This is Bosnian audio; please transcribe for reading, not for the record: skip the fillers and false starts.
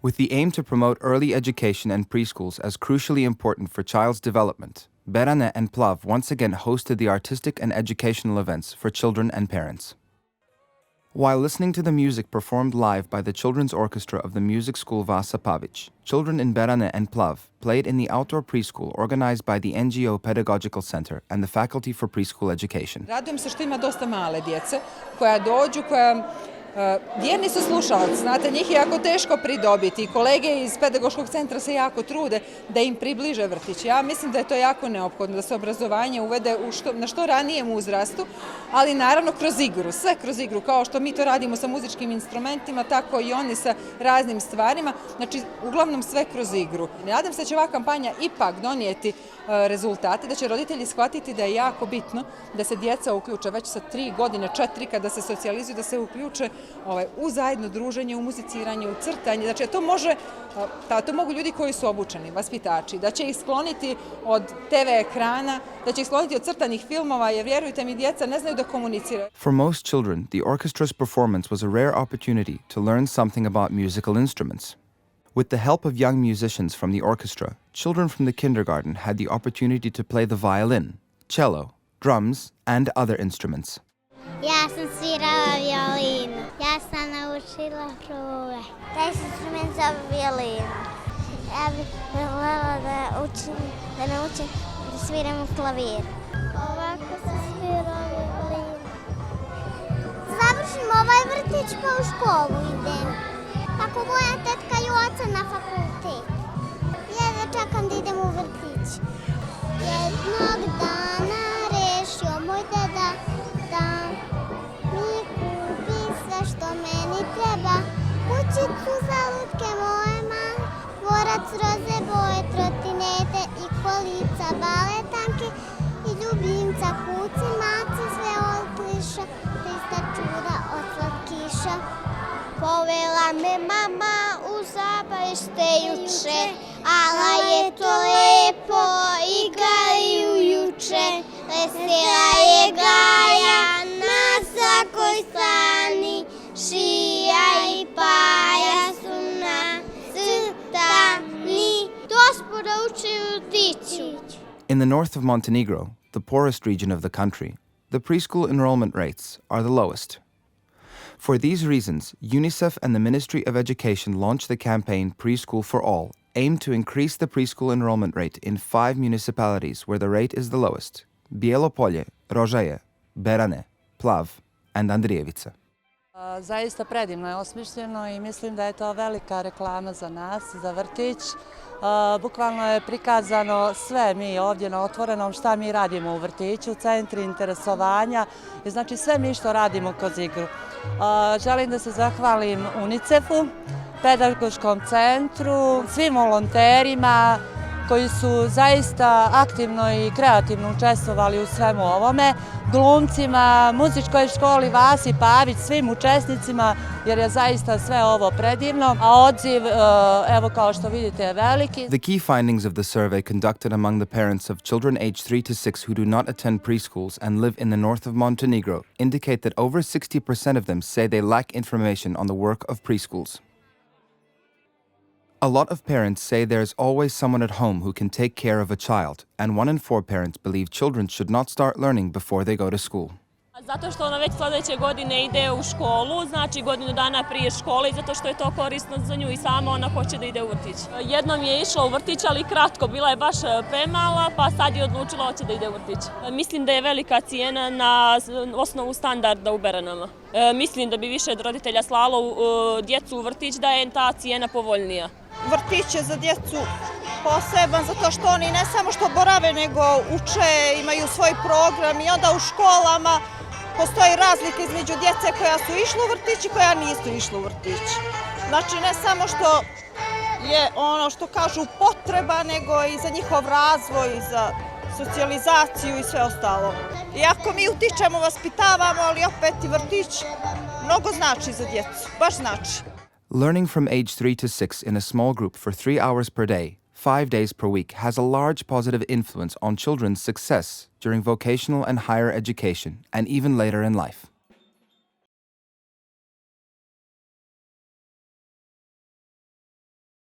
With the aim to promote early education and preschools as crucially important for child's development, Berane and Plav once again hosted the artistic and educational events for children and parents. While listening to the music performed live by the children's orchestra of the music school Vasa Pavic, children in Berane and Plav played in the outdoor preschool organized by the NGO Pedagogical Center and the Faculty for Preschool Education. Radujem se što ima dosta male djece koja dođu, koja vjerni su slušalci, znate, njih je jako teško pridobiti. Kolege iz pedagoškog centra se jako trude da im približe vrtić. Ja mislim da je to jako neophodno, da se obrazovanje uvede na što ranijem uzrastu, ali naravno kroz igru, sve kroz igru, kao što mi to radimo sa muzičkim instrumentima, tako i oni sa raznim stvarima, znači uglavnom sve kroz igru. Nadam se da će ova kampanja ipak donijeti rezultate, da će roditelji shvatiti da je jako bitno da se djeca uključe već sa 3 godine, 4 kada se socijalizuju, da se uključe u zajedno druženje, u muziciranje, u crtanje. Znači, to mogu ljudi koji su obučeni, vaspitači, da će ih skloniti od TV ekrana, da će ih skloniti od crtanih filmova, jer vjerujte mi, djeca ne znaju da komuniciraju. For most children, the orchestra's performance was a rare opportunity to learn something about musical instruments. With the help of young musicians from the orchestra, children from the kindergarten had the opportunity to play the violin, cello, drums, and other instruments. Ja sam svirala violinu. Ja sam naučila prve. Taj instrument zove violinu. Ja bih voljela da naučim da sviram u klavir. Ovako se svira violinu. Završim ovaj vrtić pa u školu idem. Tako moja tetka i oca na fakultet. Ja da čekam da idem u vrtić. Jednog dana rešio moj deda da mi kupi sve što meni treba. Kućicu za lutke moje male, dvorac roze boje, trotinete i kolica, baletanke i ljubimca, kuci, maci, sve od kliša, prista čuda od slatkiša. Povela me mama u zabavište juče, ala je to lepo, igraju juče. Vesela je Gaja na svakoj strani, šija i paja su nacrtani. Gospoda uči u vrtiću. In the north of Montenegro, the poorest region of the country, the preschool enrollment rates are the lowest. For these reasons, UNICEF and the Ministry of Education launched the campaign Preschool for All, aimed to increase the preschool enrollment rate in 5 municipalities where the rate is the lowest: Bijelo Polje, Rožaje, Berane, Plav, and Andrijevica. Zaista predivno je osmišljeno i mislim da je to velika reklama za nas, za vrtić. Bukvalno je prikazano sve mi ovdje na Otvorenom, šta mi radimo u vrtiću, centri interesovanja i znači sve mi što radimo kroz igru. Želim da se zahvalim UNICEF-u, Pedagoškom centru, svim volonterima koji su zaista aktivno i kreativno učestvovali u svemu ovome, glumcima, muzičkoj školi Vasi Pavić, svim učesnicima, jer je zaista sve ovo predivno, a odziv, evo kao što vidite, je veliki. The key findings of the survey conducted among the parents of children aged 3 to 6 who do not attend preschools and live in the north of Montenegro indicate that over 60% of them say they lack information on the work of preschools. A lot of parents say there is always someone at home who can take care of a child, and 1 in 4 parents believe children should not start learning before they go to school. Zato što ona već sljedeće godine ide u školu, znači godinu dana prije škole i zato što je to korisno za nju i sama ona hoće da ide u vrtić. Jednom je išla u vrtić, ali kratko, bila je baš premala, pa sad je odlučila hoće da ide u vrtić. Mislim da je velika cijena na osnovu standarda u Beranama. Mislim da bi više roditelja slalo djecu u vrtić da je ta cijena povoljnija. Vrtić je za djecu poseban zato što oni ne samo što borave nego uče, imaju svoj program i onda u školama postoji razlika između djece koja su išla u vrtić i koja nisu išla u vrtić. Znači ne samo što je ono što kažu potreba, nego i za njihov razvoj, i za socijalizaciju i sve ostalo. Iako mi utičemo, vaspitavamo, ali opet i vrtić mnogo znači za djecu, baš znači. Learning from age 3 to 6 in a small group for 3 hours per day, 5 days per week has a large positive influence on children's success during vocational and higher education and even later in life.